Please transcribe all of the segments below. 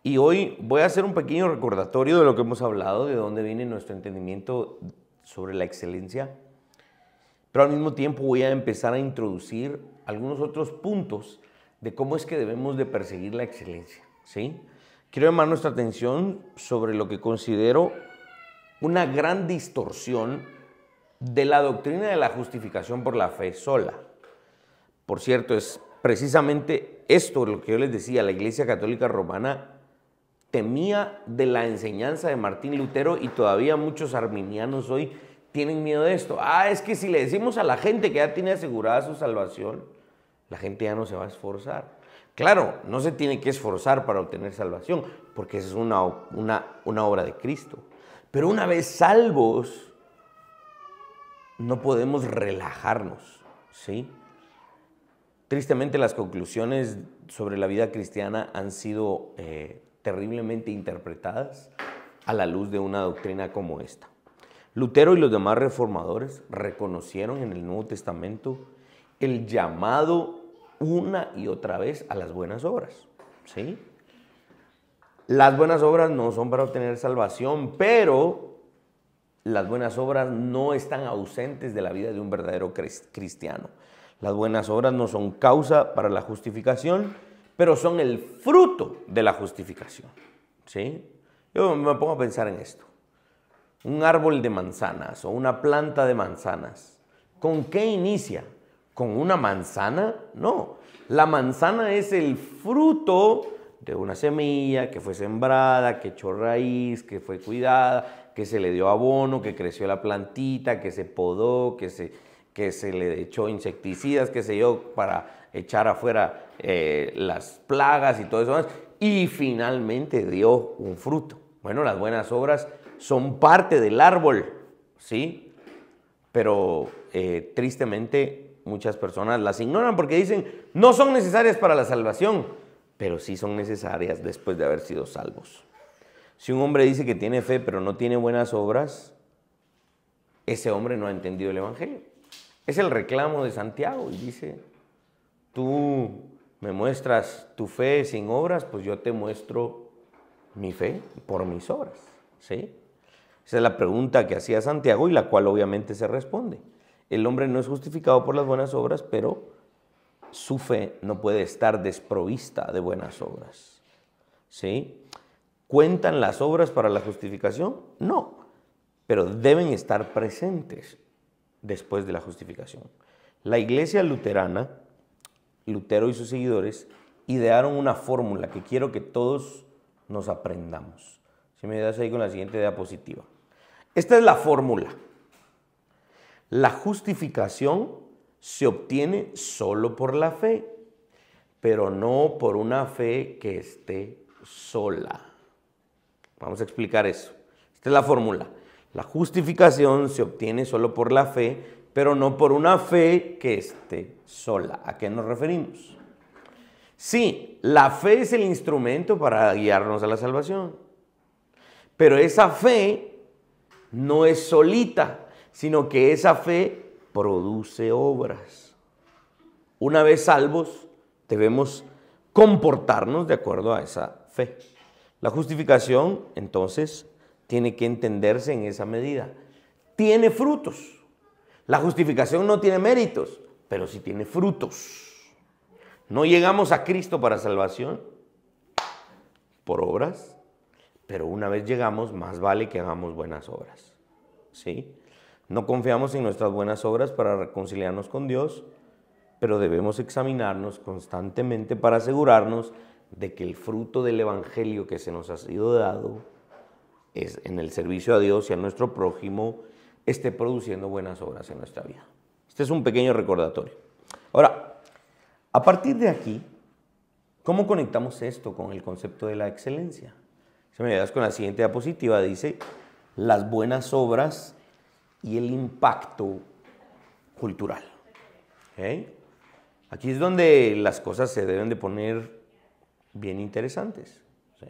Y hoy voy a hacer un pequeño recordatorio de lo que hemos hablado, de dónde viene nuestro entendimiento sobre la excelencia. Pero al mismo tiempo voy a empezar a introducir algunos otros puntos de cómo es que debemos de perseguir la excelencia, ¿sí? Quiero llamar nuestra atención sobre lo que considero una gran distorsión de la doctrina de la justificación por la fe sola. Por cierto, es precisamente esto lo que yo les decía. La Iglesia Católica Romana temía de la enseñanza de Martín Lutero y todavía muchos arminianos hoy tienen miedo de esto. Es que si le decimos a la gente que ya tiene asegurada su salvación, la gente ya no se va a esforzar. Claro, no se tiene que esforzar para obtener salvación, porque esa es una obra de Cristo. Pero una vez salvos, no podemos relajarnos, ¿sí? Tristemente, las conclusiones sobre la vida cristiana han sido terriblemente interpretadas a la luz de una doctrina como esta. Lutero y los demás reformadores reconocieron en el Nuevo Testamento el llamado una y otra vez a las buenas obras, ¿sí? Las buenas obras no son para obtener salvación, pero las buenas obras no están ausentes de la vida de un verdadero cristiano. Las buenas obras no son causa para la justificación, pero son el fruto de la justificación, ¿sí? Yo me pongo a pensar en esto. Un árbol de manzanas o una planta de manzanas, ¿con qué inicia? ¿Con una manzana? No. La manzana es el fruto de una semilla que fue sembrada, que echó raíz, que fue cuidada, que se le dio abono, que creció la plantita, que se podó, que se le echó insecticidas, qué sé yo, para echar afuera las plagas y todo eso. Y finalmente dio un fruto. Bueno, las buenas obras son parte del árbol, ¿sí? Pero tristemente muchas personas las ignoran porque dicen no son necesarias para la salvación, pero sí son necesarias después de haber sido salvos. Si un hombre dice que tiene fe pero no tiene buenas obras, ese hombre no ha entendido el Evangelio. Es el reclamo de Santiago y dice, tú me muestras tu fe sin obras, pues yo te muestro mi fe por mis obras, ¿sí? Esa es la pregunta que hacía Santiago y la cual obviamente se responde. El hombre no es justificado por las buenas obras, pero su fe no puede estar desprovista de buenas obras, ¿sí? ¿Cuentan las obras para la justificación? No, pero deben estar presentes después de la justificación. La iglesia luterana, Lutero y sus seguidores, idearon una fórmula que quiero que todos nos aprendamos. Si me das ahí con la siguiente diapositiva. Esta es la fórmula. La justificación se obtiene solo por la fe, pero no por una fe que esté sola. Vamos a explicar eso. Esta es la fórmula. La justificación se obtiene solo por la fe, pero no por una fe que esté sola. ¿A qué nos referimos? Sí, la fe es el instrumento para guiarnos a la salvación, pero esa fe no es solita, sino que esa fe produce obras. Una vez salvos, debemos comportarnos de acuerdo a esa fe. La justificación, entonces, tiene que entenderse en esa medida. Tiene frutos. La justificación no tiene méritos, pero sí tiene frutos. No llegamos a Cristo para salvación por obras, pero una vez llegamos, más vale que hagamos buenas obras, ¿sí? No confiamos en nuestras buenas obras para reconciliarnos con Dios, pero debemos examinarnos constantemente para asegurarnos de que el fruto del Evangelio que se nos ha sido dado es en el servicio a Dios y a nuestro prójimo esté produciendo buenas obras en nuestra vida. Este es un pequeño recordatorio. Ahora, a partir de aquí, ¿cómo conectamos esto con el concepto de la excelencia? Si me das con la siguiente diapositiva, dice las buenas obras y el impacto cultural. ¿Okay? Aquí es donde las cosas se deben de poner bien interesantes, ¿sí?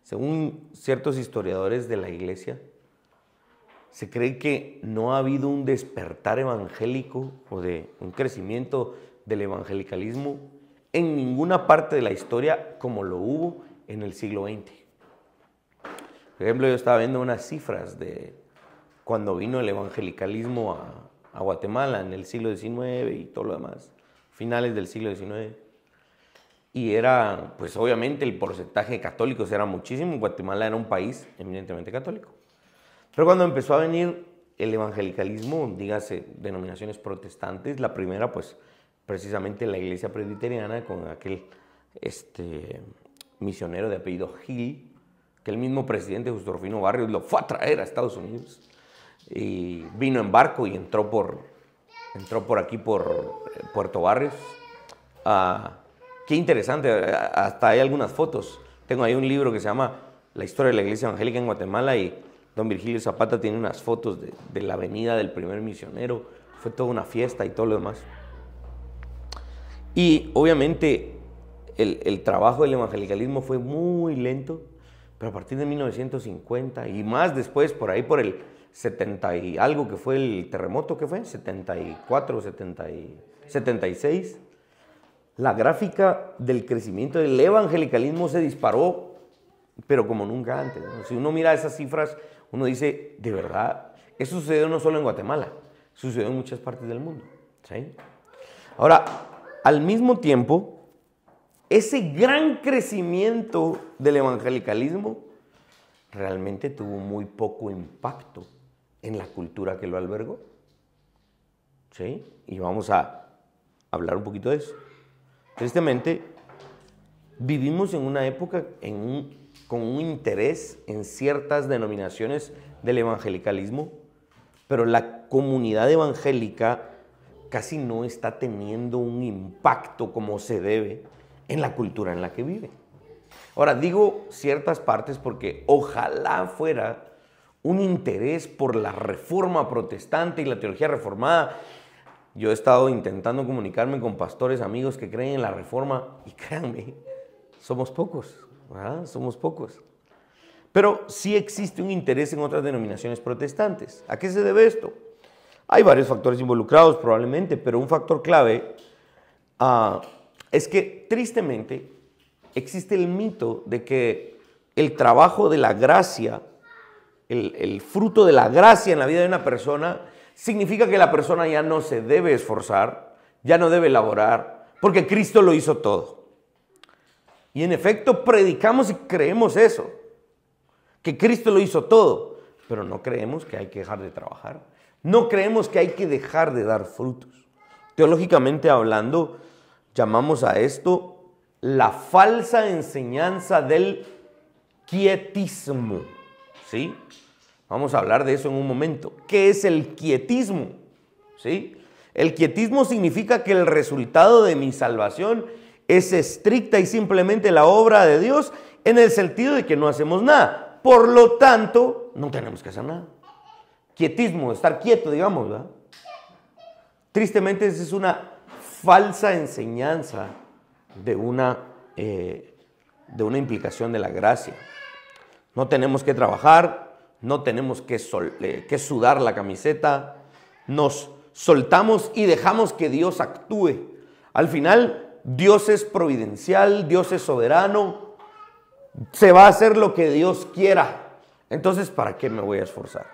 Según ciertos historiadores de la iglesia, se cree que no ha habido un despertar evangélico o de un crecimiento del evangelicalismo en ninguna parte de la historia como lo hubo en el siglo XX. Por ejemplo, yo estaba viendo unas cifras de cuando vino el evangelicalismo a Guatemala en el siglo XIX y todo lo demás, finales del siglo XIX. Y era, pues obviamente el porcentaje de católicos era muchísimo. Guatemala era un país eminentemente católico. Pero cuando empezó a venir el evangelicalismo, dígase, denominaciones protestantes, la primera, pues precisamente la iglesia presbiteriana con aquel misionero de apellido Gil, que el mismo presidente Justo Rufino Barrios lo fue a traer a Estados Unidos. Y vino en barco y entró por aquí, por Puerto Barrios. Qué interesante, hasta hay algunas fotos. Tengo ahí un libro que se llama La historia de la iglesia evangélica en Guatemala y don Virgilio Zapata tiene unas fotos de la venida del primer misionero. Fue toda una fiesta y todo lo demás. Y obviamente el trabajo del evangelicalismo fue muy lento, pero a partir de 1950 y más después, por ahí por el 70 y algo que fue el terremoto, ¿qué fue? 74, 76. La gráfica del crecimiento del evangelicalismo se disparó, pero como nunca antes, ¿no? Si uno mira esas cifras, uno dice, de verdad, eso sucedió no solo en Guatemala, sucedió en muchas partes del mundo, ¿sí? Ahora, al mismo tiempo, ese gran crecimiento del evangelicalismo realmente tuvo muy poco impacto en la cultura que lo albergó, ¿sí? Y vamos a hablar un poquito de eso. Tristemente, vivimos en una época con un interés en ciertas denominaciones del evangelicalismo, pero la comunidad evangélica casi no está teniendo un impacto como se debe en la cultura en la que vive. Ahora, digo ciertas partes porque ojalá fuera un interés por la reforma protestante y la teología reformada. Yo he estado intentando comunicarme con pastores, amigos que creen en la reforma y créanme, somos pocos, ¿verdad? Somos pocos. Pero sí existe un interés en otras denominaciones protestantes. ¿A qué se debe esto? Hay varios factores involucrados probablemente, pero un factor clave es que tristemente existe el mito de que el trabajo de la gracia, el fruto de la gracia en la vida de una persona, significa que la persona ya no se debe esforzar, ya no debe laborar, porque Cristo lo hizo todo. Y en efecto predicamos y creemos eso, que Cristo lo hizo todo, pero no creemos que hay que dejar de trabajar, no creemos que hay que dejar de dar frutos. Teológicamente hablando, llamamos a esto la falsa enseñanza del quietismo, ¿sí? Vamos a hablar de eso en un momento. ¿Qué es el quietismo? ¿Sí? El quietismo significa que el resultado de mi salvación es estricta y simplemente la obra de Dios en el sentido de que no hacemos nada. Por lo tanto, no tenemos que hacer nada. Quietismo, estar quieto, digamos, ¿verdad? Tristemente, esa es una falsa enseñanza de una implicación de la gracia. No tenemos que trabajar, no tenemos que sudar la camiseta, nos soltamos y dejamos que Dios actúe. Al final, Dios es providencial, Dios es soberano, se va a hacer lo que Dios quiera. Entonces, ¿para qué me voy a esforzar?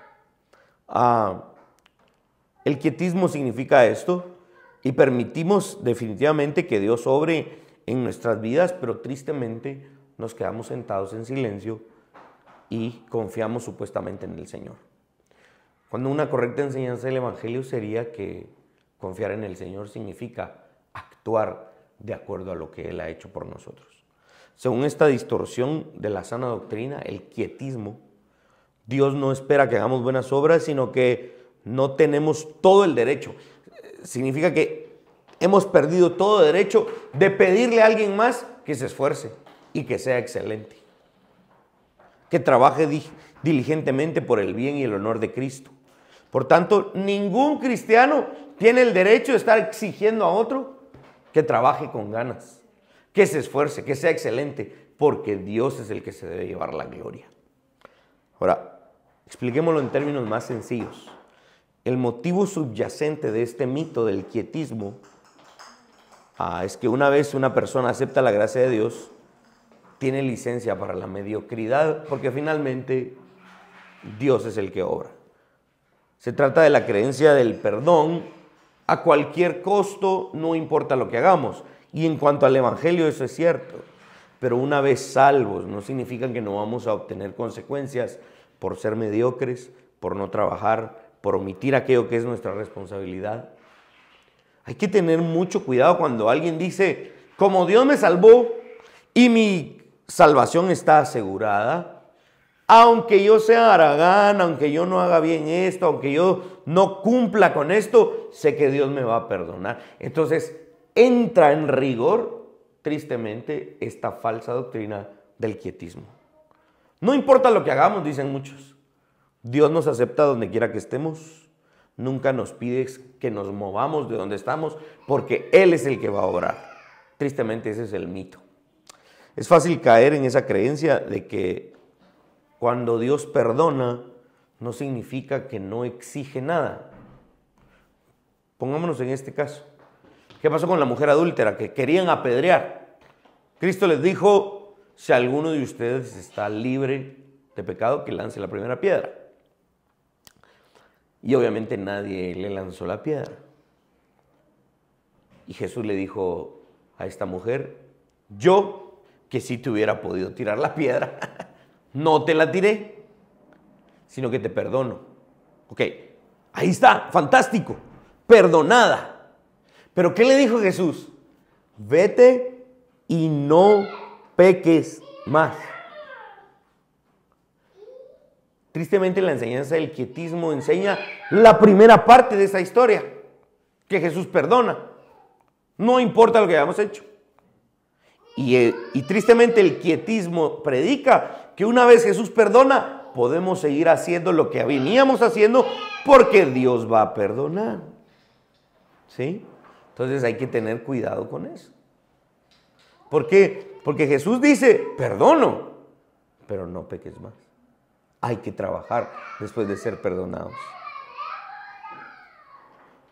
El quietismo significa esto y permitimos definitivamente que Dios obre en nuestras vidas, pero tristemente nos quedamos sentados en silencio y confiamos supuestamente en el Señor. Cuando una correcta enseñanza del Evangelio sería que confiar en el Señor significa actuar de acuerdo a lo que Él ha hecho por nosotros. Según esta distorsión de la sana doctrina, el quietismo, Dios no espera que hagamos buenas obras, sino que no tenemos todo el derecho. Significa que hemos perdido todo derecho de pedirle a alguien más que se esfuerce y que sea excelente, que trabaje diligentemente por el bien y el honor de Cristo. Por tanto, ningún cristiano tiene el derecho de estar exigiendo a otro que trabaje con ganas, que se esfuerce, que sea excelente, porque Dios es el que se debe llevar la gloria. Ahora, expliquémoslo en términos más sencillos. El motivo subyacente de este mito del quietismo es que una vez una persona acepta la gracia de Dios, tiene licencia para la mediocridad, porque finalmente Dios es el que obra. Se trata de la creencia del perdón a cualquier costo, no importa lo que hagamos. Y en cuanto al Evangelio, eso es cierto. Pero una vez salvos, no significa que no vamos a obtener consecuencias por ser mediocres, por no trabajar, por omitir aquello que es nuestra responsabilidad. Hay que tener mucho cuidado cuando alguien dice, como Dios me salvó y mi salvación está asegurada, aunque yo sea haragán, aunque yo no haga bien esto, aunque yo no cumpla con esto, sé que Dios me va a perdonar. Entonces entra en rigor, tristemente, esta falsa doctrina del quietismo. No importa lo que hagamos, dicen muchos. Dios nos acepta donde quiera que estemos. Nunca nos pide que nos movamos de donde estamos, porque Él es el que va a obrar. Tristemente, ese es el mito. Es fácil caer en esa creencia de que cuando Dios perdona, no significa que no exige nada. Pongámonos en este caso. ¿Qué pasó con la mujer adúltera que querían apedrear? Cristo les dijo, si alguno de ustedes está libre de pecado, que lance la primera piedra. Y obviamente nadie le lanzó la piedra. Y Jesús le dijo a esta mujer, yo que sí te hubiera podido tirar la piedra, no te la tiré, sino que te perdono. Ok, ahí está, fantástico, perdonada. Pero ¿qué le dijo Jesús? Vete y no peques más. Tristemente la enseñanza del quietismo enseña la primera parte de esa historia, que Jesús perdona. No importa lo que hayamos hecho. Y tristemente el quietismo predica que una vez Jesús perdona, podemos seguir haciendo lo que veníamos haciendo porque Dios va a perdonar. ¿Sí? Entonces hay que tener cuidado con eso. ¿Por qué? Porque Jesús dice, perdono, pero no peques más. Hay que trabajar después de ser perdonados.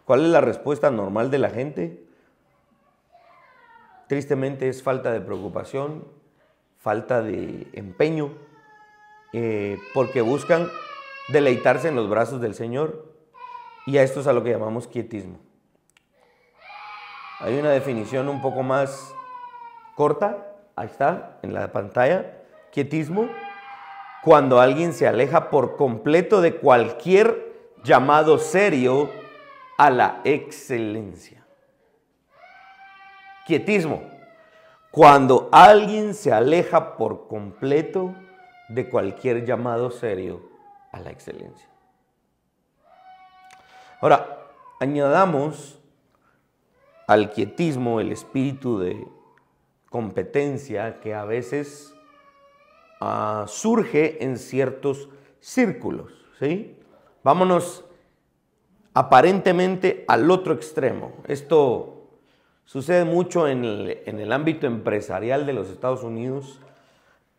¿Cuál es la respuesta normal de la gente? Tristemente es falta de preocupación, falta de empeño, porque buscan deleitarse en los brazos del Señor, y a esto es a lo que llamamos quietismo. Hay una definición un poco más corta, ahí está, en la pantalla. Quietismo, cuando alguien se aleja por completo de cualquier llamado serio a la excelencia. Quietismo, cuando alguien se aleja por completo de cualquier llamado serio a la excelencia. Ahora, añadamos al quietismo el espíritu de competencia que a veces surge en ciertos círculos, ¿sí? Vámonos aparentemente al otro extremo. Esto sucede mucho en el ámbito empresarial de los Estados Unidos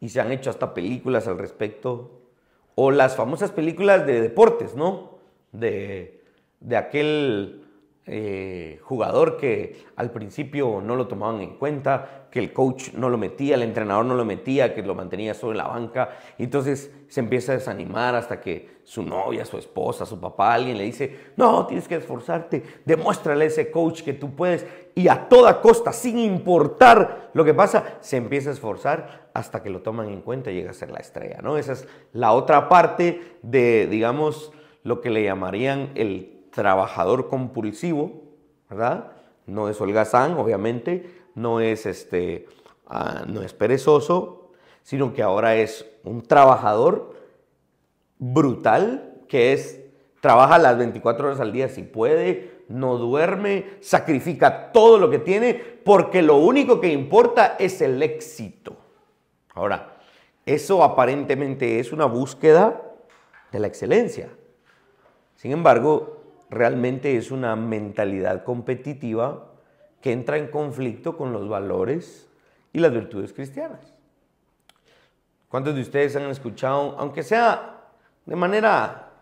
y se han hecho hasta películas al respecto, o las famosas películas de deportes, ¿no? De aquel jugador que al principio no lo tomaban en cuenta, que el coach no lo metía, el entrenador no lo metía, que lo mantenía solo en la banca, y entonces se empieza a desanimar hasta que su novia, su esposa, su papá, alguien le dice, no, tienes que esforzarte, demuéstrale a ese coach que tú puedes, y a toda costa, sin importar lo que pasa, se empieza a esforzar hasta que lo toman en cuenta y llega a ser la estrella, ¿no? Esa es la otra parte de, digamos, lo que le llamarían el trabajador compulsivo, ¿verdad? No es holgazán, obviamente, no es perezoso, sino que ahora es un trabajador brutal, que trabaja las 24 horas al día si puede, no duerme, sacrifica todo lo que tiene, porque lo único que importa es el éxito. Ahora, eso aparentemente es una búsqueda de la excelencia. Sin embargo, realmente es una mentalidad competitiva que entra en conflicto con los valores y las virtudes cristianas. ¿Cuántos de ustedes han escuchado, aunque sea de manera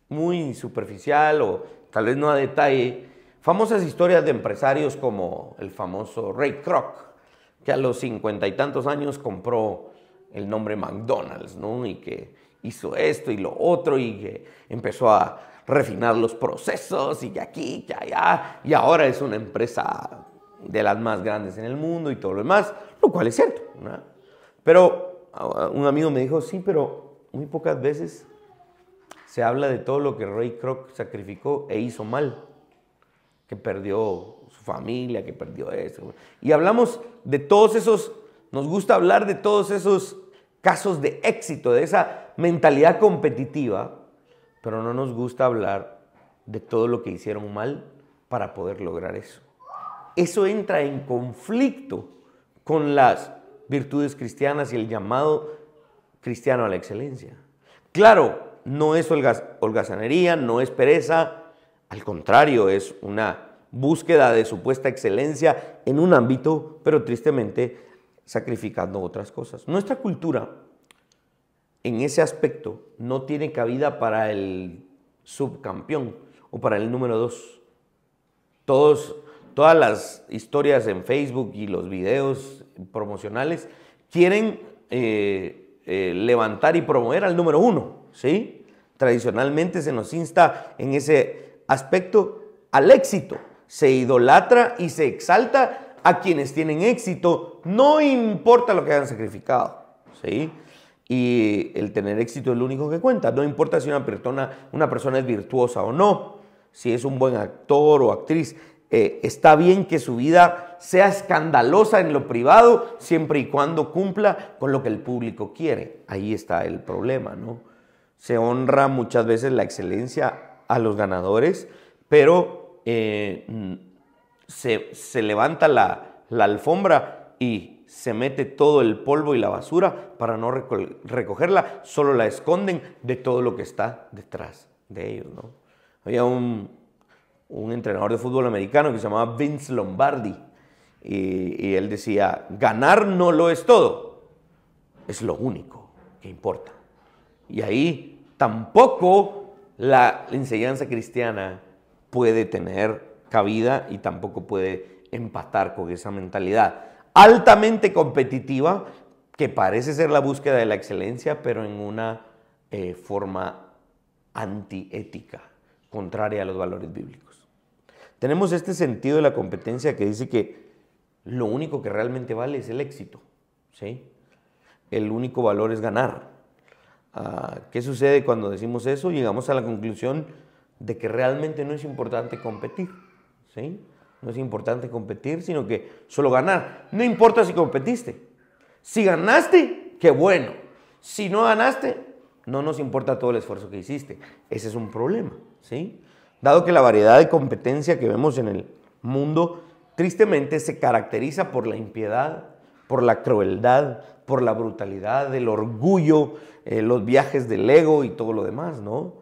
muy superficial o tal vez no a detalle, famosas historias de empresarios como el famoso Ray Kroc, que a los 50 y tantos años compró el nombre McDonald's, ¿no? Y que hizo esto y lo otro y que empezó a refinar los procesos y que aquí, que allá, y ahora es una empresa de las más grandes en el mundo y todo lo demás, lo cual es cierto, ¿no? Pero un amigo me dijo, sí, pero muy pocas veces se habla de todo lo que Ray Kroc sacrificó e hizo mal, que perdió su familia, que perdió eso. Y hablamos de todos esos, nos gusta hablar de todos esos casos de éxito, de esa mentalidad competitiva, pero no nos gusta hablar de todo lo que hicieron mal para poder lograr eso. Eso entra en conflicto con las virtudes cristianas y el llamado cristiano a la excelencia. Claro, no es holgazanería, no es pereza, al contrario, es una búsqueda de supuesta excelencia en un ámbito, pero tristemente sacrificando otras cosas. Nuestra cultura, en ese aspecto, no tiene cabida para el subcampeón o para el número 2. Todas las historias en Facebook y los videos promocionales quieren levantar y promover al número 1, ¿sí? Tradicionalmente se nos insta en ese aspecto al éxito. Se idolatra y se exalta a quienes tienen éxito, no importa lo que hayan sacrificado, ¿sí? Y el tener éxito es lo único que cuenta. No importa si una persona es virtuosa o no, si es un buen actor o actriz. Está bien que su vida sea escandalosa en lo privado, siempre y cuando cumpla con lo que el público quiere. Ahí está el problema, ¿no? Se honra muchas veces la excelencia a los ganadores, pero se levanta la alfombra y se mete todo el polvo y la basura para no recogerla, solo la esconden de todo lo que está detrás de ellos, ¿no? Había un entrenador de fútbol americano que se llamaba Vince Lombardi y él decía, ganar no lo es todo, es lo único que importa. Y ahí tampoco la enseñanza cristiana puede tener cabida y tampoco puede empatar con esa mentalidad altamente competitiva que parece ser la búsqueda de la excelencia, pero en una forma antiética, contraria a los valores bíblicos. Tenemos este sentido de la competencia que dice que lo único que realmente vale es el éxito, ¿sí? El único valor es ganar. ¿Qué sucede cuando decimos eso? Llegamos a la conclusión de que realmente no es importante competir, ¿sí? No es importante competir, sino que solo ganar. No importa si competiste. Si ganaste, qué bueno. Si no ganaste, no nos importa todo el esfuerzo que hiciste. Ese es un problema, ¿sí? Dado que la variedad de competencia que vemos en el mundo, tristemente se caracteriza por la impiedad, por la crueldad, por la brutalidad, el orgullo, los viajes del ego y todo lo demás, ¿no?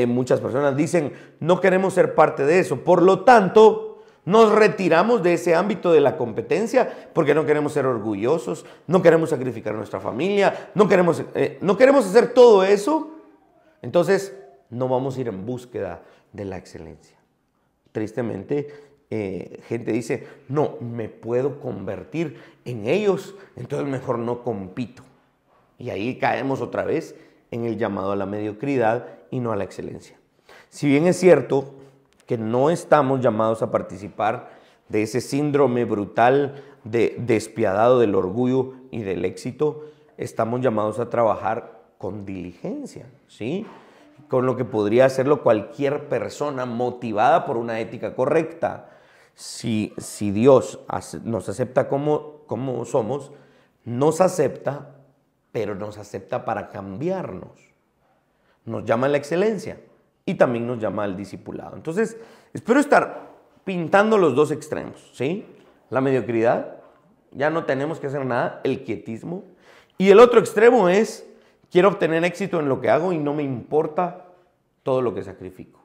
Muchas personas dicen, no queremos ser parte de eso, por lo tanto, nos retiramos de ese ámbito de la competencia porque no queremos ser orgullosos, no queremos sacrificar a nuestra familia, no queremos hacer todo eso, entonces no vamos a ir en búsqueda de la excelencia. Tristemente, gente dice, no, me puedo convertir en ellos, entonces mejor no compito. Y ahí caemos otra vez en el llamado a la mediocridad y no a la excelencia. Si bien es cierto que no estamos llamados a participar de ese síndrome brutal despiadado del orgullo y del éxito, estamos llamados a trabajar con diligencia, ¿sí? Con lo que podría hacerlo cualquier persona motivada por una ética correcta. Si Dios nos acepta como somos, nos acepta, pero nos acepta para cambiarnos. Nos llama a la excelencia y también nos llama al discipulado. Entonces, espero estar pintando los dos extremos, ¿sí? La mediocridad, ya no tenemos que hacer nada, el quietismo. Y el otro extremo es, quiero obtener éxito en lo que hago y no me importa todo lo que sacrifico.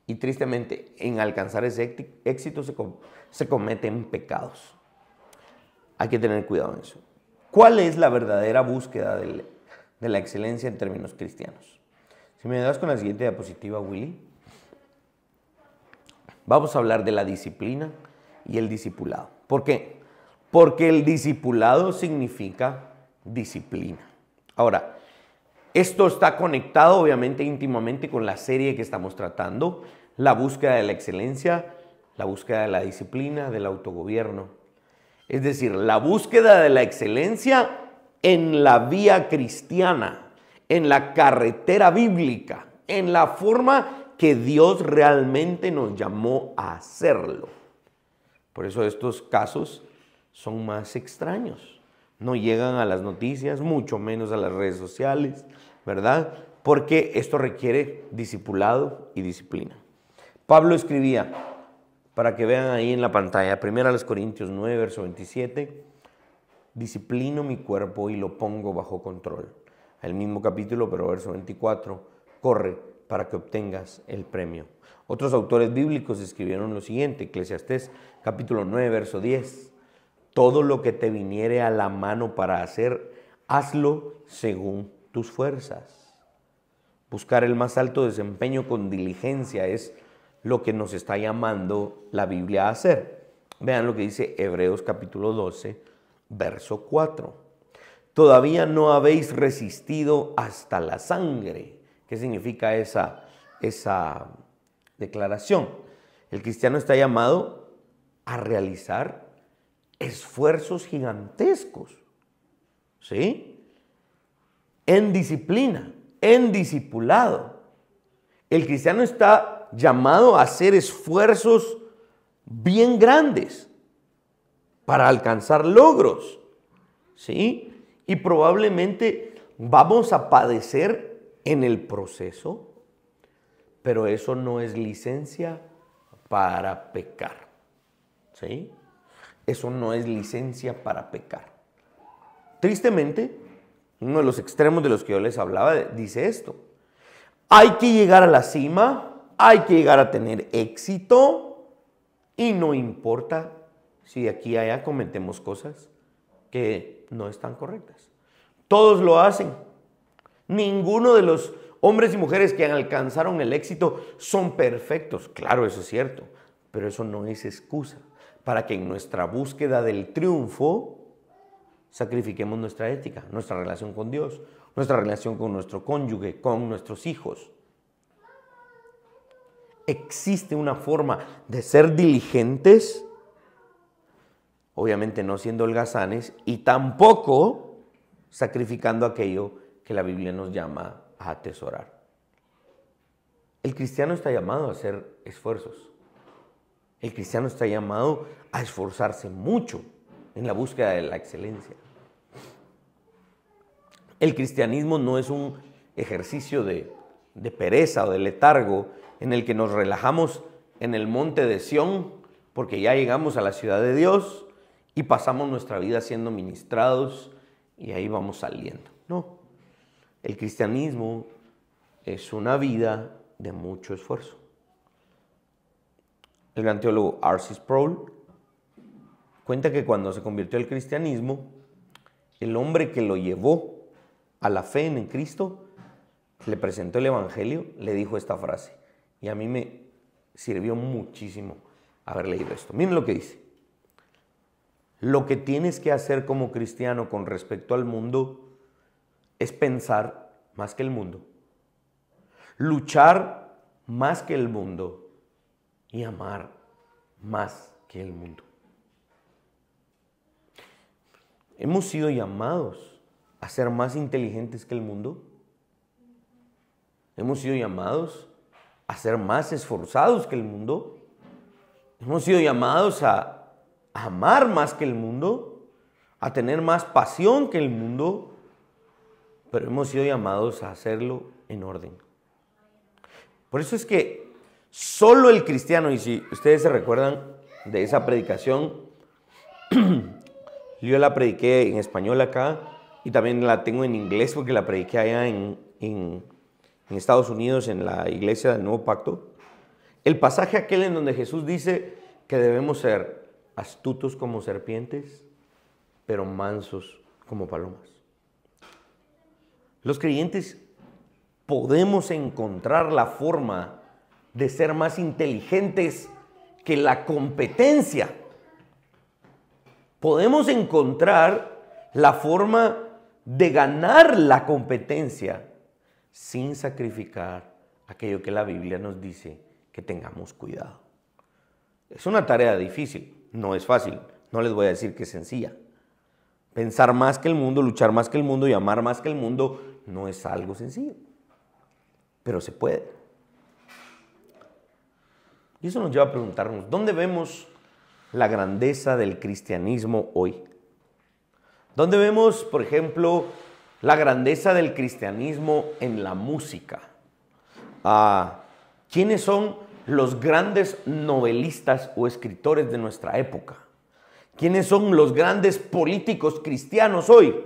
Y tristemente, en alcanzar ese éxito se cometen pecados. Hay que tener cuidado en eso. ¿Cuál es la verdadera búsqueda de la excelencia en términos cristianos? Si me das con la siguiente diapositiva, Willy. Vamos a hablar de la disciplina y el discipulado. ¿Por qué? porque el discipulado significa disciplina. Ahora, esto está conectado obviamente íntimamente con la serie que estamos tratando, la búsqueda de la excelencia, la búsqueda de la disciplina, del autogobierno. Es decir, la búsqueda de la excelencia en la vía cristiana, en la carretera bíblica, en la forma que Dios realmente nos llamó a hacerlo. Por eso estos casos son más extraños. No llegan a las noticias, mucho menos a las redes sociales, ¿verdad? Porque esto requiere discipulado y disciplina. Pablo escribía, para que vean ahí en la pantalla, 1 Corintios 9, verso 27, disciplino mi cuerpo y lo pongo bajo control. El mismo capítulo, pero verso 24, corre para que obtengas el premio. Otros autores bíblicos escribieron lo siguiente, Eclesiastés capítulo 9, verso 10, todo lo que te viniere a la mano para hacer, hazlo según tus fuerzas. Buscar el más alto desempeño con diligencia es lo que nos está llamando la Biblia a hacer. Vean lo que dice Hebreos capítulo 12, verso 4. Todavía no habéis resistido hasta la sangre. ¿Qué significa esa declaración? El cristiano está llamado a realizar esfuerzos gigantescos, ¿sí? En disciplina, en discipulado. El cristiano está llamado a hacer esfuerzos bien grandes para alcanzar logros, ¿sí? Y probablemente vamos a padecer en el proceso, pero eso no es licencia para pecar, ¿sí? Eso no es licencia para pecar. Tristemente, uno de los extremos de los que yo les hablaba dice esto: hay que llegar a la cima, hay que llegar a tener éxito y no importa si de aquí a allá cometemos cosas que no están correctas. Todos lo hacen. Ninguno de los hombres y mujeres que alcanzaron el éxito son perfectos. Claro, eso es cierto, pero eso no es excusa para que en nuestra búsqueda del triunfo sacrifiquemos nuestra ética, nuestra relación con Dios, nuestra relación con nuestro cónyuge, con nuestros hijos. Existe una forma de ser diligentes, obviamente no siendo holgazanes y tampoco sacrificando aquello que la Biblia nos llama a atesorar. El cristiano está llamado a hacer esfuerzos. El cristiano está llamado a esforzarse mucho en la búsqueda de la excelencia. El cristianismo no es un ejercicio de pereza o de letargo en el que nos relajamos en el monte de Sión porque ya llegamos a la ciudad de Dios y pasamos nuestra vida siendo ministrados y ahí vamos saliendo. No, el cristianismo es una vida de mucho esfuerzo. El gran teólogo R.C. Sproul cuenta que cuando se convirtió al cristianismo, el hombre que lo llevó a la fe en Cristo, le presentó el evangelio, le dijo esta frase. Y a mí me sirvió muchísimo haber leído esto. Miren lo que dice. Lo que tienes que hacer como cristiano con respecto al mundo es pensar más que el mundo, luchar más que el mundo y amar más que el mundo. Hemos sido llamados a ser más inteligentes que el mundo. Hemos sido llamados a ser más esforzados que el mundo. Hemos sido llamados a amar más que el mundo, a tener más pasión que el mundo, pero hemos sido llamados a hacerlo en orden. Por eso es que solo el cristiano, y si ustedes se recuerdan de esa predicación, yo la prediqué en español acá y también la tengo en inglés porque la prediqué allá en Estados Unidos en la iglesia del Nuevo Pacto. El pasaje aquel en donde Jesús dice que debemos ser astutos como serpientes, pero mansos como palomas. Los creyentes podemos encontrar la forma de ser más inteligentes que la competencia. podemos encontrar la forma de ganar la competencia sin sacrificar aquello que la Biblia nos dice que tengamos cuidado. Es una tarea difícil, no es fácil, no les voy a decir que es sencilla. Pensar más que el mundo, luchar más que el mundo y amar más que el mundo no es algo sencillo, pero se puede. Y eso nos lleva a preguntarnos, ¿dónde vemos la grandeza del cristianismo hoy? ¿Dónde vemos, por ejemplo, la grandeza del cristianismo en la música? ¿Quiénes son los grandes novelistas o escritores de nuestra época? ¿Quiénes son los grandes políticos cristianos hoy?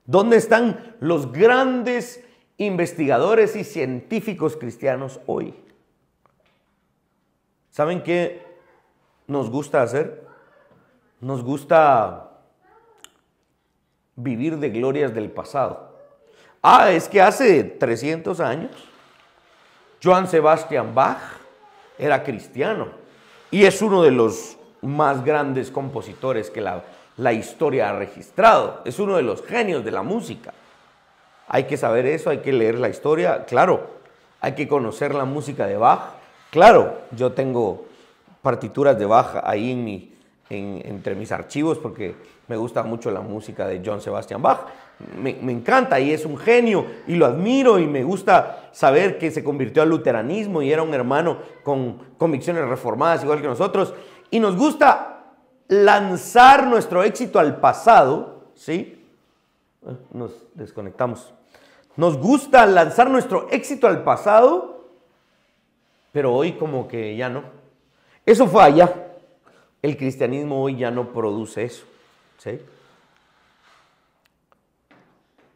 ¿Dónde están los grandes investigadores y científicos cristianos hoy? ¿Saben qué nos gusta hacer? Nos gusta vivir de glorias del pasado. Es que hace 300 años Johann Sebastian Bach era cristiano y es uno de los más grandes compositores que la historia ha registrado. Es uno de los genios de la música. Hay que saber eso, hay que leer la historia, claro. Hay que conocer la música de Bach. Claro, yo tengo partituras de Bach ahí entre mis archivos porque me gusta mucho la música de Johann Sebastian Bach. Me encanta y es un genio y lo admiro y me gusta saber que se convirtió al luteranismo y era un hermano con convicciones reformadas igual que nosotros. Y nos gusta lanzar nuestro éxito al pasado, ¿sí? Nos desconectamos. Nos gusta lanzar nuestro éxito al pasado, pero hoy como que ya no. Eso fue allá. El cristianismo hoy ya no produce eso, ¿sí?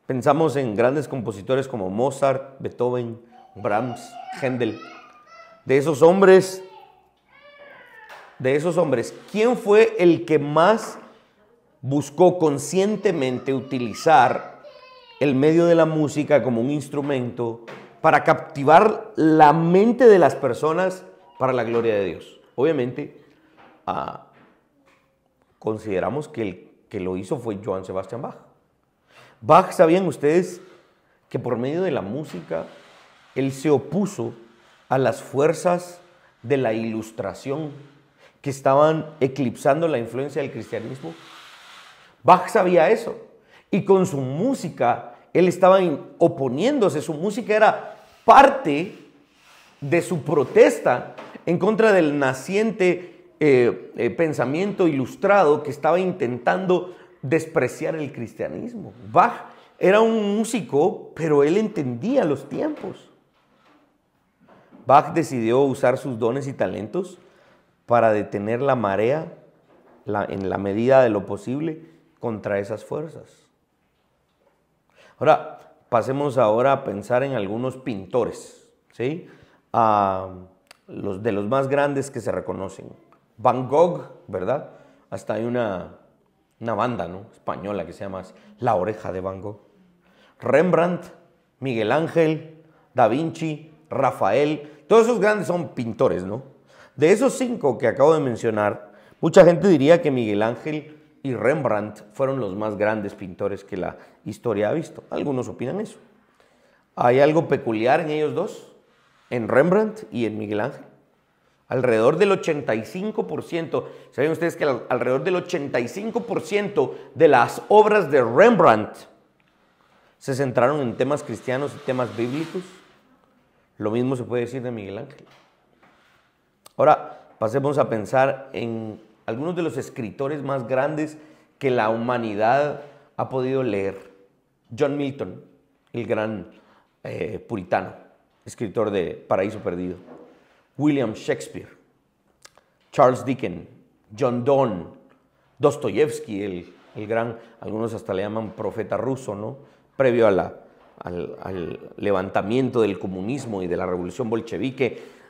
Pensamos en grandes compositores como Mozart, Beethoven, Brahms, Händel. De esos hombres, ¿quién fue el que más buscó conscientemente utilizar el medio de la música como un instrumento para captivar la mente de las personas para la gloria de Dios? Obviamente, consideramos que el que lo hizo fue Johann Sebastian Bach. Bach, ¿sabían ustedes que por medio de la música él se opuso a las fuerzas de la ilustración que estaban eclipsando la influencia del cristianismo? Bach sabía eso y con su música él estaba oponiéndose. Su música era parte de su protesta en contra del naciente pensamiento ilustrado que estaba intentando despreciar el cristianismo. Bach era un músico, pero él entendía los tiempos. Bach decidió usar sus dones y talentos para detener la marea en la medida de lo posible contra esas fuerzas. Ahora, pasemos ahora a pensar en algunos pintores, ¿sí? De los más grandes que se reconocen. Van Gogh, ¿verdad? Hasta hay una banda, ¿no?, española que se llama La Oreja de Van Gogh. Rembrandt, Miguel Ángel, Da Vinci, Rafael, todos esos grandes son pintores, ¿no? De esos 5 que acabo de mencionar, mucha gente diría que Miguel Ángel y Rembrandt fueron los más grandes pintores que la historia ha visto. Algunos opinan eso. ¿Hay algo peculiar en ellos dos? En Rembrandt y en Miguel Ángel. Alrededor del 85%, ¿saben ustedes que alrededor del 85% de las obras de Rembrandt se centraron en temas cristianos y temas bíblicos? Lo mismo se puede decir de Miguel Ángel. Ahora, pasemos a pensar en algunos de los escritores más grandes que la humanidad ha podido leer. John Milton, el gran puritano, escritor de Paraíso Perdido. William Shakespeare, Charles Dickens, John Donne, Dostoyevsky, el gran, algunos hasta le llaman profeta ruso, ¿no? Previo al levantamiento del comunismo y de la revolución bolchevique,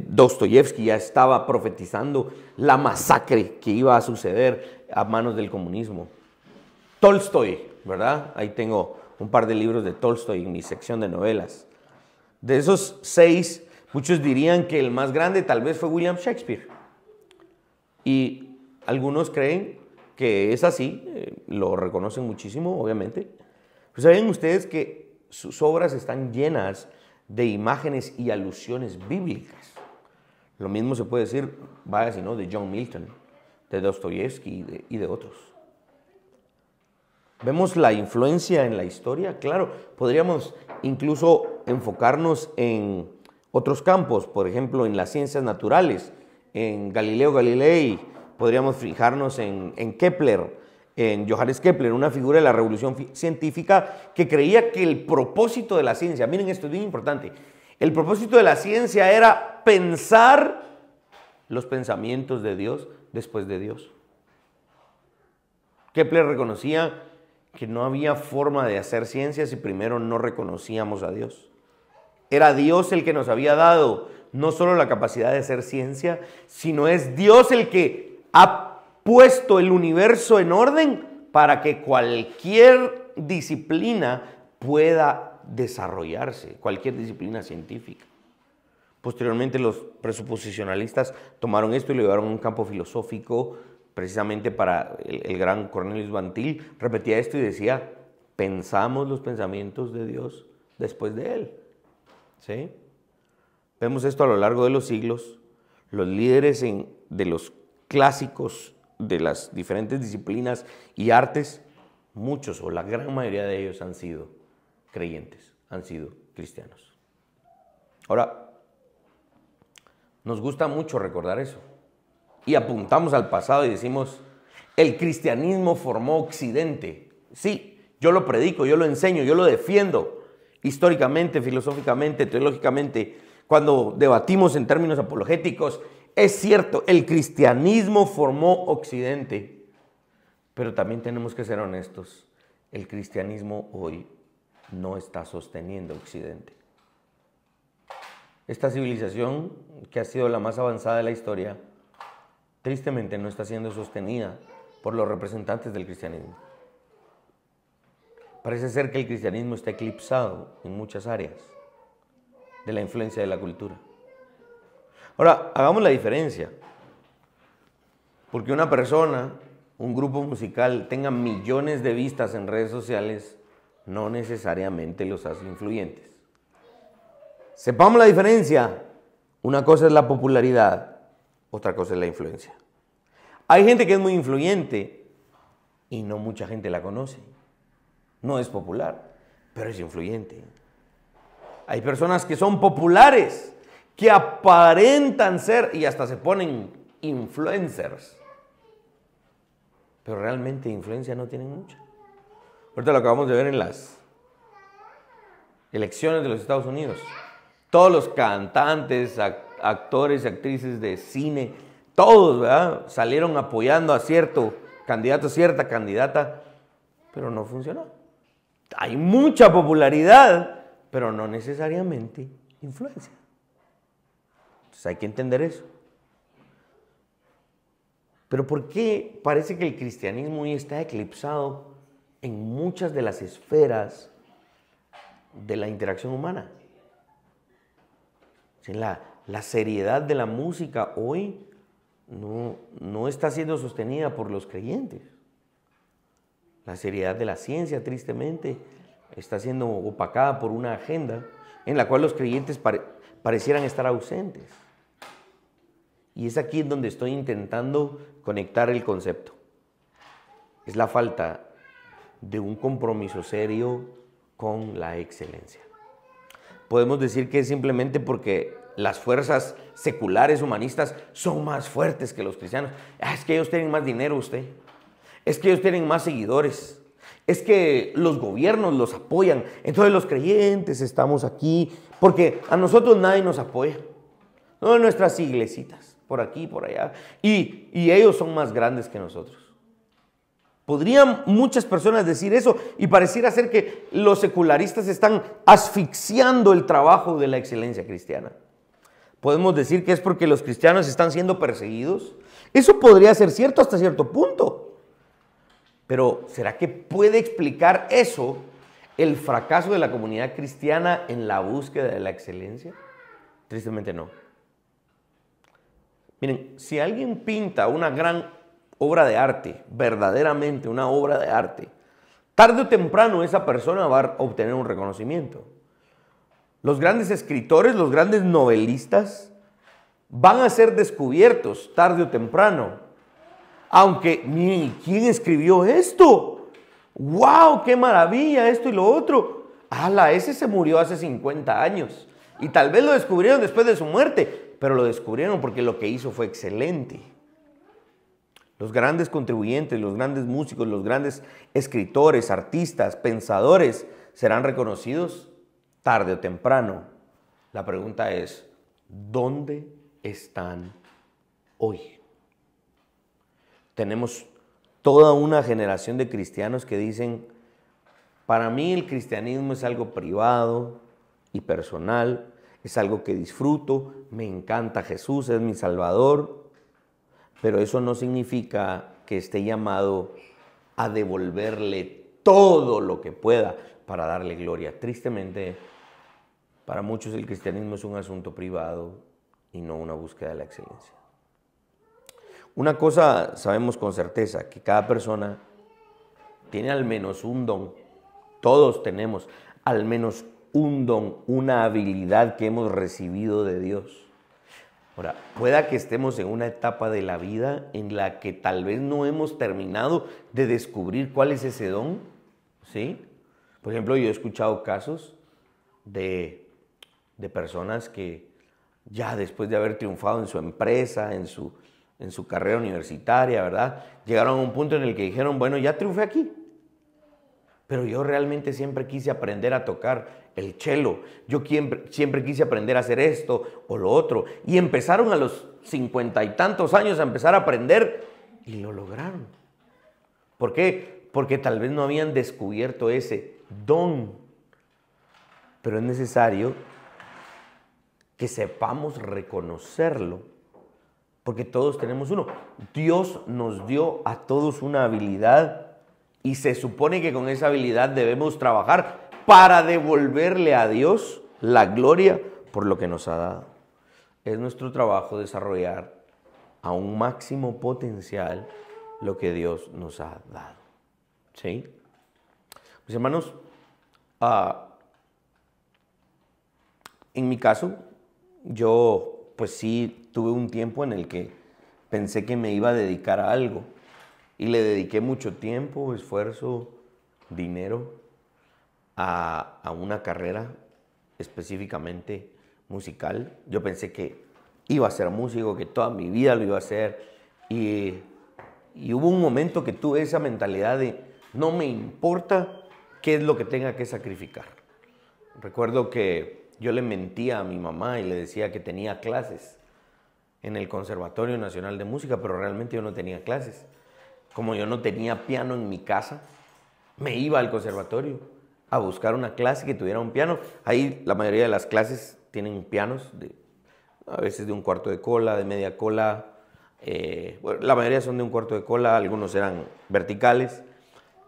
Dostoyevsky ya estaba profetizando la masacre que iba a suceder a manos del comunismo. Tolstoy, ¿verdad? Ahí tengo un par de libros de Tolstoy en mi sección de novelas. De esos 6, muchos dirían que el más grande tal vez fue William Shakespeare. Y algunos creen que es así, lo reconocen muchísimo, obviamente. Pues saben ustedes que sus obras están llenas de imágenes y alusiones bíblicas. Lo mismo se puede decir, vaya si no, de John Milton, de Dostoyevsky y de otros. ¿Vemos la influencia en la historia? Claro, podríamos incluso enfocarnos en otros campos, por ejemplo, en las ciencias naturales, en Galileo Galilei, podríamos fijarnos en Kepler, en Johannes Kepler, una figura de la revolución científica que creía que el propósito de la ciencia, miren esto es bien importante, el propósito de la ciencia era pensar los pensamientos de Dios después de Dios. Kepler reconocía que no había forma de hacer ciencia si primero no reconocíamos a Dios. Era Dios el que nos había dado no solo la capacidad de hacer ciencia, sino es Dios el que ha puesto el universo en orden para que cualquier disciplina pueda desarrollarse, cualquier disciplina científica. Posteriormente los presuposicionalistas tomaron esto y lo llevaron a un campo filosófico, precisamente para el gran Cornelius Van Til, repetía esto y decía, pensamos los pensamientos de Dios después de Él. ¿Sí? Vemos esto a lo largo de los siglos. Los líderes de los clásicos de las diferentes disciplinas y artes, muchos o la gran mayoría de ellos han sido creyentes, han sido cristianos. Ahora, nos gusta mucho recordar eso. Y apuntamos al pasado y decimos, el cristianismo formó Occidente. Sí, yo lo predico, yo lo enseño, yo lo defiendo históricamente, filosóficamente, teológicamente. Cuando debatimos en términos apologéticos, es cierto, el cristianismo formó Occidente. Pero también tenemos que ser honestos. El cristianismo hoy no está sosteniendo Occidente. Esta civilización, que ha sido la más avanzada de la historia, tristemente no está siendo sostenida por los representantes del cristianismo. Parece ser que el cristianismo está eclipsado en muchas áreas de la influencia de la cultura. Ahora, hagamos la diferencia. Porque una persona, un grupo musical, tenga millones de vistas en redes sociales, no necesariamente los hace influyentes. Sepamos la diferencia. Una cosa es la popularidad, otra cosa es la influencia. Hay gente que es muy influyente y no mucha gente la conoce. No es popular, pero es influyente. Hay personas que son populares, que aparentan ser y hasta se ponen influencers, pero realmente influencia no tienen mucha. Ahorita lo acabamos de ver en las elecciones de los Estados Unidos. Todos los cantantes, actores y actrices de cine, todos, ¿verdad?, salieron apoyando a cierto candidato, cierta candidata, pero no funcionó. Hay mucha popularidad, pero no necesariamente influencia. Entonces hay que entender eso. Pero ¿por qué parece que el cristianismo hoy está eclipsado en muchas de las esferas de la interacción humana? La seriedad de la música hoy no está siendo sostenida por los creyentes. La seriedad de la ciencia, tristemente, está siendo opacada por una agenda en la cual los creyentes parecieran estar ausentes. Y es aquí en donde estoy intentando conectar el concepto. Es la falta de un compromiso serio con la excelencia. Podemos decir que es simplemente porque las fuerzas seculares humanistas son más fuertes que los cristianos. Es que ellos tienen más dinero, usted. Es que ellos tienen más seguidores. Es que los gobiernos los apoyan. Entonces los creyentes estamos aquí porque a nosotros nadie nos apoya. No, nuestras iglesitas, por aquí, por allá. Y ellos son más grandes que nosotros. Podrían muchas personas decir eso y pareciera ser que los secularistas están asfixiando el trabajo de la excelencia cristiana. Podemos decir que es porque los cristianos están siendo perseguidos. Eso podría ser cierto hasta cierto punto. Pero ¿será que puede explicar eso el fracaso de la comunidad cristiana en la búsqueda de la excelencia? Tristemente no. Miren, si alguien pinta una gran obra de arte, verdaderamente una obra de arte, tarde o temprano esa persona va a obtener un reconocimiento. Los grandes escritores, los grandes novelistas van a ser descubiertos tarde o temprano. Aunque, miren, ¿quién escribió esto? ¡Wow! ¡Qué maravilla! Esto y lo otro. ¡Hala! Ese se murió hace 50 años. Y tal vez lo descubrieron después de su muerte, pero lo descubrieron porque lo que hizo fue excelente. Los grandes contribuyentes, los grandes músicos, los grandes escritores, artistas, pensadores serán reconocidos tarde o temprano. La pregunta es, ¿dónde están hoy? Tenemos toda una generación de cristianos que dicen, para mí el cristianismo es algo privado y personal, es algo que disfruto, me encanta Jesús, es mi Salvador, pero eso no significa que esté llamado a devolverle todo lo que pueda para darle gloria. Tristemente, para muchos el cristianismo es un asunto privado y no una búsqueda de la excelencia. Una cosa sabemos con certeza, que cada persona tiene al menos un don. Todos tenemos al menos un don, una habilidad que hemos recibido de Dios. Ahora, pueda que estemos en una etapa de la vida en la que tal vez no hemos terminado de descubrir cuál es ese don, ¿sí? Por ejemplo, yo he escuchado casos de personas que ya después de haber triunfado en su empresa, en su carrera universitaria, ¿verdad? Llegaron a un punto en el que dijeron, bueno, ya triunfé aquí, pero yo realmente siempre quise aprender a tocar el cello, yo siempre quise aprender a hacer esto o lo otro, y empezaron a los 50 y tantos años a empezar a aprender y lo lograron. ¿Por qué? Porque tal vez no habían descubierto ese don, pero es necesario que sepamos reconocerlo, porque todos tenemos uno. Dios nos dio a todos una habilidad y se supone que con esa habilidad debemos trabajar para devolverle a Dios la gloria por lo que nos ha dado. Es nuestro trabajo desarrollar a un máximo potencial lo que Dios nos ha dado. ¿Sí? Mis hermanos, en mi caso, yo pues sí tuve un tiempo en el que pensé que me iba a dedicar a algo y le dediqué mucho tiempo, esfuerzo, dinero a una carrera específicamente musical. Yo pensé que iba a ser músico, que toda mi vida lo iba a hacer y hubo un momento que tuve esa mentalidad de no me importa qué es lo que tenga que sacrificar. Recuerdo que yo le mentía a mi mamá y le decía que tenía clases en el Conservatorio Nacional de Música, pero realmente yo no tenía clases. Como yo no tenía piano en mi casa, me iba al conservatorio a buscar una clase que tuviera un piano. Ahí la mayoría de las clases tienen pianos, a veces de un cuarto de cola, de media cola. Bueno, la mayoría son de un cuarto de cola, algunos eran verticales.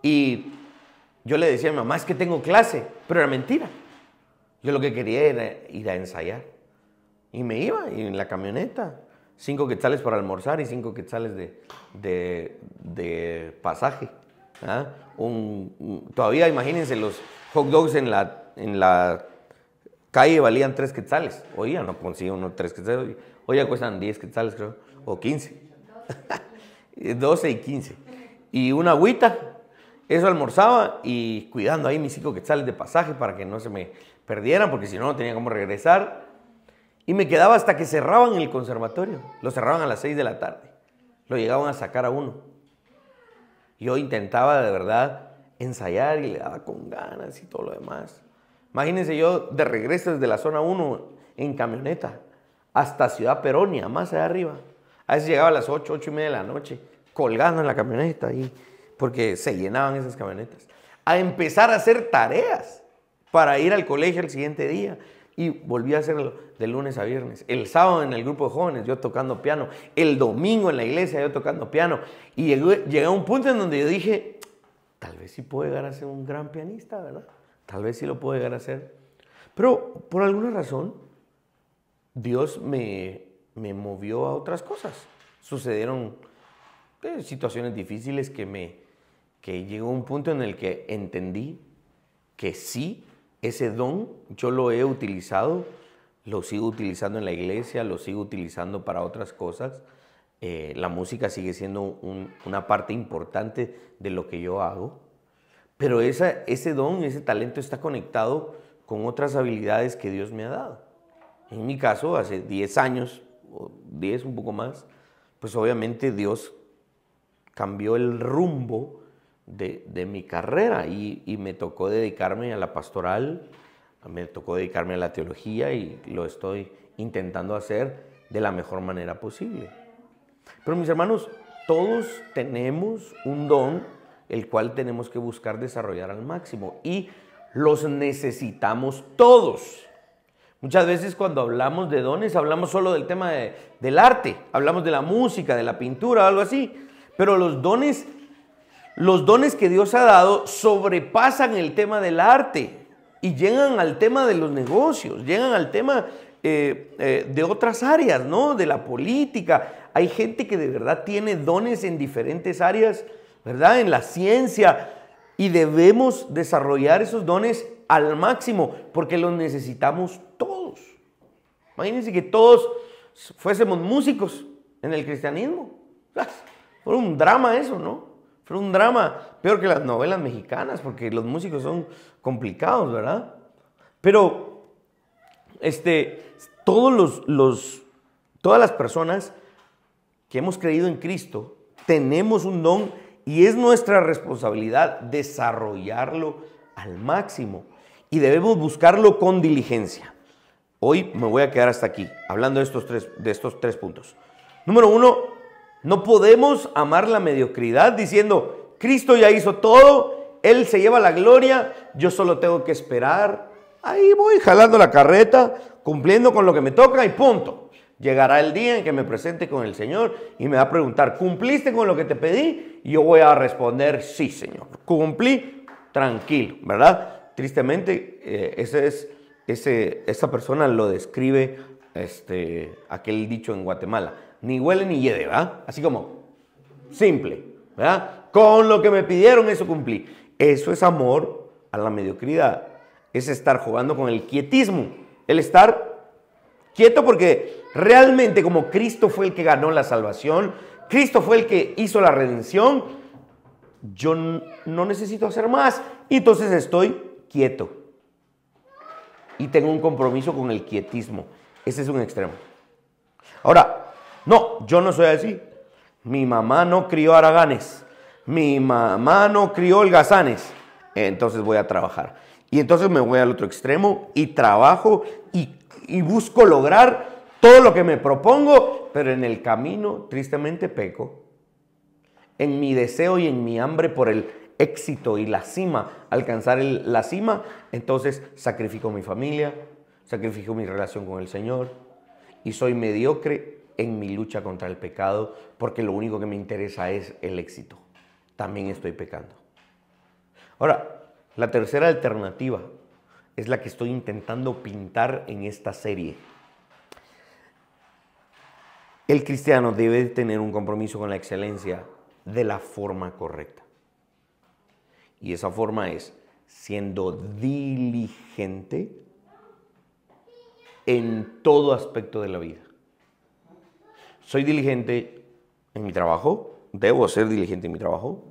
Y yo le decía a mi mamá, es que tengo clase, pero era mentira. Yo lo que quería era ir a ensayar. Y me iba y en la camioneta, 5 quetzales para almorzar y 5 quetzales de pasaje. ¿Ah? Todavía imagínense, los hot dogs en la calle valían 3 quetzales. Hoy ya no consigo unos 3 quetzales. Hoy ya cuestan 10 quetzales, creo, o 15. 12 y 15. Y una agüita, eso almorzaba y cuidando ahí mis 5 quetzales de pasaje para que no se me perdieran, porque si no, no tenía cómo regresar. Y me quedaba hasta que cerraban el conservatorio. Lo cerraban a las 6 de la tarde. Lo llegaban a sacar a uno. Yo intentaba de verdad ensayar y le daba con ganas y todo lo demás. Imagínense yo de regreso desde la zona 1 en camioneta hasta Ciudad Peronia, más allá arriba. A veces llegaba a las 8, 8 y media de la noche, colgando en la camioneta ahí, porque se llenaban esas camionetas. A empezar a hacer tareas para ir al colegio el siguiente día. Y volví a hacerlo de lunes a viernes. El sábado en el grupo de jóvenes yo tocando piano. El domingo en la iglesia yo tocando piano. Y llegué a un punto en donde yo dije, tal vez sí puedo llegar a ser un gran pianista, ¿verdad? Tal vez sí lo puedo llegar a ser. Pero por alguna razón, Dios me movió a otras cosas. Sucedieron situaciones difíciles que llegó un punto en el que entendí que sí, ese don yo lo he utilizado, lo sigo utilizando en la iglesia, lo sigo utilizando para otras cosas. La música sigue siendo una parte importante de lo que yo hago, pero ese don, ese talento está conectado con otras habilidades que Dios me ha dado. En mi caso, hace 10 años, o 10, un poco más, pues obviamente Dios cambió el rumbo de mi carrera y me tocó dedicarme a la pastoral, me tocó dedicarme a la teología y lo estoy intentando hacer de la mejor manera posible. Pero mis hermanos, todos tenemos un don el cual tenemos que buscar desarrollar al máximo y los necesitamos todos. Muchas veces cuando hablamos de dones hablamos solo del tema del arte, hablamos de la música, de la pintura, algo así, pero los dones que Dios ha dado sobrepasan el tema del arte y llegan al tema de los negocios, llegan al tema de otras áreas, ¿no? De la política. Hay gente que de verdad tiene dones en diferentes áreas, ¿verdad? En la ciencia, y debemos desarrollar esos dones al máximo porque los necesitamos todos. Imagínense que todos fuésemos músicos en el cristianismo. Fue un drama eso, ¿no? Fue un drama peor que las novelas mexicanas porque los músicos son complicados, ¿verdad? Pero todas las personas que hemos creído en Cristo tenemos un don y es nuestra responsabilidad desarrollarlo al máximo y debemos buscarlo con diligencia. Hoy me voy a quedar hasta aquí hablando de estos tres puntos. Número 1, no podemos amar la mediocridad diciendo, Cristo ya hizo todo, Él se lleva la gloria, yo solo tengo que esperar. Ahí voy jalando la carreta, cumpliendo con lo que me toca y punto. Llegará el día en que me presente con el Señor y me va a preguntar, ¿cumpliste con lo que te pedí? Y yo voy a responder, sí, Señor, cumplí, tranquilo, ¿verdad? Tristemente, esa persona lo describe aquel dicho en Guatemala, ni huele ni hiede, ¿verdad? Así como, simple, ¿verdad? Con lo que me pidieron, eso cumplí. Eso es amor a la mediocridad. Es estar jugando con el quietismo, el estar quieto porque realmente como Cristo fue el que ganó la salvación, Cristo fue el que hizo la redención, yo no necesito hacer más, y entonces estoy quieto y tengo un compromiso con el quietismo. Ese es un extremo. Ahora, no, yo no soy así. Mi mamá no crió haraganes, mi mamá no crió holgazanes, entonces voy a trabajar. Y entonces me voy al otro extremo y trabajo y busco lograr todo lo que me propongo, pero en el camino tristemente peco. En mi deseo y en mi hambre por el éxito y la cima, alcanzar la cima, entonces sacrifico mi familia, sacrifico mi relación con el Señor y soy mediocre en mi lucha contra el pecado porque lo único que me interesa es el éxito. También estoy pecando. Ahora, la tercera alternativa es la que estoy intentando pintar en esta serie. El cristiano debe tener un compromiso con la excelencia de la forma correcta. Y esa forma es siendo diligente en todo aspecto de la vida. Soy diligente en mi trabajo, debo ser diligente en mi trabajo,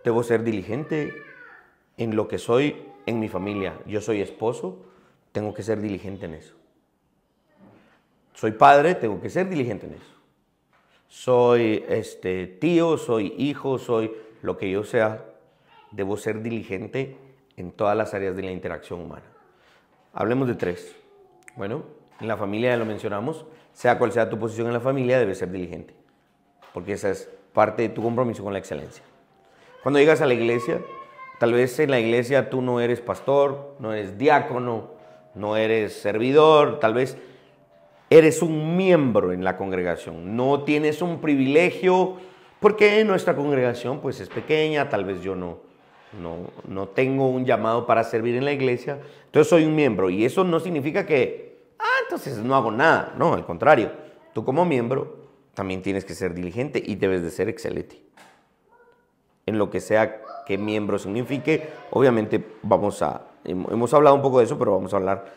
debo ser diligente en lo que soy en mi familia. Yo soy esposo, tengo que ser diligente en eso. Soy padre, tengo que ser diligente en eso. Soy tío, soy hijo, soy lo que yo sea, debo ser diligente en todas las áreas de la interacción humana. Hablemos de 3. Bueno, en la familia ya lo mencionamos, sea cual sea tu posición en la familia, debes ser diligente, porque esa es parte de tu compromiso con la excelencia. Cuando llegas a la iglesia, tal vez en la iglesia tú no eres pastor, no eres diácono, no eres servidor, tal vez eres un miembro en la congregación, no tienes un privilegio, porque nuestra congregación pues es pequeña, tal vez yo no tengo un llamado para servir en la iglesia, entonces soy un miembro y eso no significa que, entonces no hago nada, no, al contrario, tú como miembro también tienes que ser diligente y debes de ser excelente. En lo que sea que miembro signifique, obviamente hemos hablado un poco de eso, pero vamos a hablar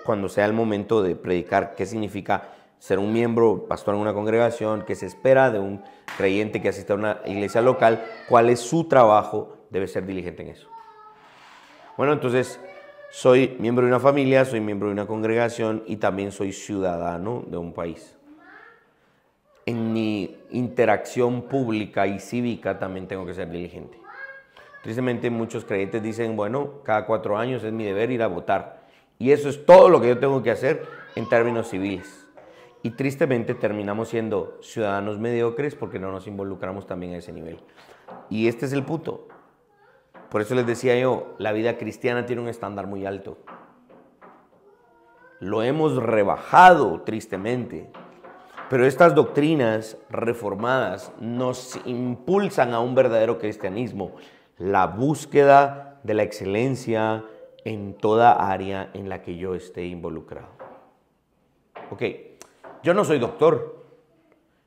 cuando sea el momento de predicar qué significa ser un miembro, pastor en una congregación, qué se espera de un creyente que asiste a una iglesia local, cuál es su trabajo, debe ser diligente en eso. Bueno, entonces soy miembro de una familia, soy miembro de una congregación y también soy ciudadano de un país. En mi interacción pública y cívica también tengo que ser diligente. Tristemente muchos creyentes dicen, bueno, cada 4 años es mi deber ir a votar. Y eso es todo lo que yo tengo que hacer en términos civiles. Y tristemente terminamos siendo ciudadanos mediocres porque no nos involucramos también a ese nivel. Y este es el punto. Por eso les decía yo, la vida cristiana tiene un estándar muy alto. Lo hemos rebajado tristemente. Pero estas doctrinas reformadas nos impulsan a un verdadero cristianismo, la búsqueda de la excelencia en toda área en la que yo esté involucrado. Ok, yo no soy doctor,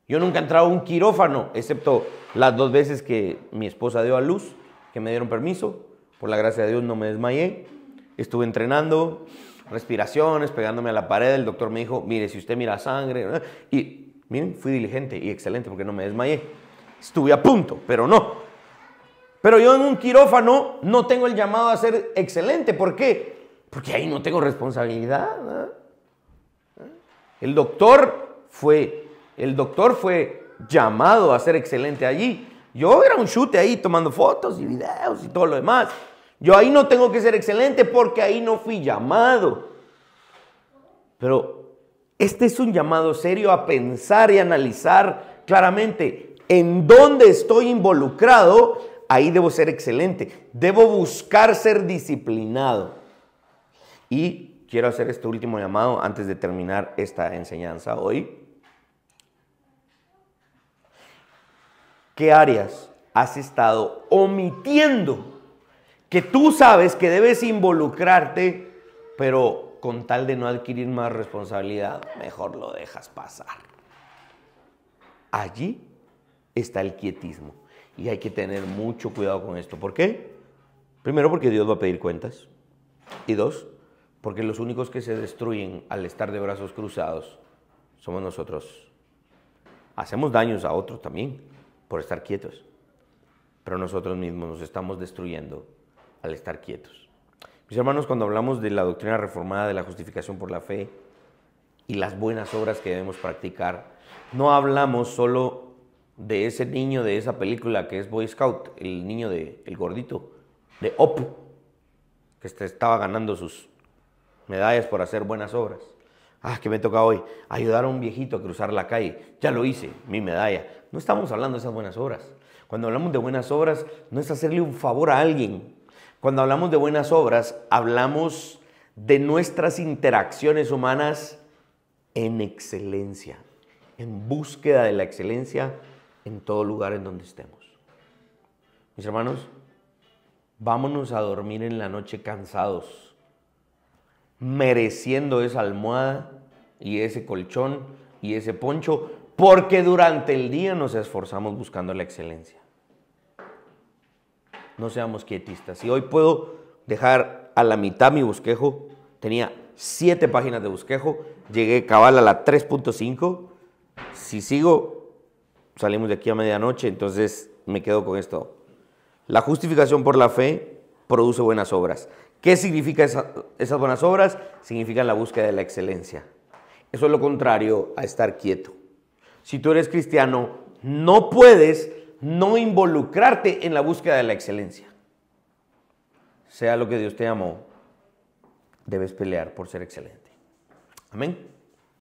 yo nunca he entrado a un quirófano, excepto las 2 veces que mi esposa dio a luz, que me dieron permiso, por la gracia de Dios no me desmayé, estuve entrenando, respiraciones, pegándome a la pared, el doctor me dijo, mire, si usted mira sangre, ¿verdad? Y miren, fui diligente y excelente porque no me desmayé. Estuve a punto, pero no. Pero yo en un quirófano no tengo el llamado a ser excelente. ¿Por qué? Porque ahí no tengo responsabilidad, ¿verdad? El doctor fue llamado a ser excelente allí. Yo era un chute ahí tomando fotos y videos y todo lo demás. Yo ahí no tengo que ser excelente porque ahí no fui llamado. Pero este es un llamado serio a pensar y analizar claramente en dónde estoy involucrado. Ahí debo ser excelente. Debo buscar ser disciplinado. Y quiero hacer este último llamado antes de terminar esta enseñanza hoy. ¿Qué áreas has estado omitiendo? Que tú sabes que debes involucrarte, pero con tal de no adquirir más responsabilidad, mejor lo dejas pasar. Allí está el quietismo. Y hay que tener mucho cuidado con esto. ¿Por qué? Primero, porque Dios va a pedir cuentas. Y 2, porque los únicos que se destruyen al estar de brazos cruzados somos nosotros. Hacemos daños a otros también por estar quietos. Pero nosotros mismos nos estamos destruyendo al estar quietos. Mis hermanos, cuando hablamos de la doctrina reformada de la justificación por la fe y las buenas obras que debemos practicar, no hablamos solo de ese niño de esa película que es Boy Scout, el niño el gordito, de Op, que estaba ganando sus medallas por hacer buenas obras. ¿Qué me toca hoy? Ayudar a un viejito a cruzar la calle. Ya lo hice, mi medalla. No estamos hablando de esas buenas obras. Cuando hablamos de buenas obras, no es hacerle un favor a alguien. Cuando hablamos de buenas obras, hablamos de nuestras interacciones humanas en excelencia, en búsqueda de la excelencia en todo lugar en donde estemos. Mis hermanos, vámonos a dormir en la noche cansados, mereciendo esa almohada y ese colchón y ese poncho, porque durante el día nos esforzamos buscando la excelencia. No seamos quietistas. Y hoy puedo dejar a la mitad mi bosquejo. Tenía 7 páginas de bosquejo. Llegué cabal a la 3.5. Si sigo, salimos de aquí a medianoche. Entonces me quedo con esto. La justificación por la fe produce buenas obras. ¿Qué significa esas buenas obras? Significan la búsqueda de la excelencia. Eso es lo contrario a estar quieto. Si tú eres cristiano, no puedes no involucrarte en la búsqueda de la excelencia. Sea lo que Dios te llamó, debes pelear por ser excelente. Amén.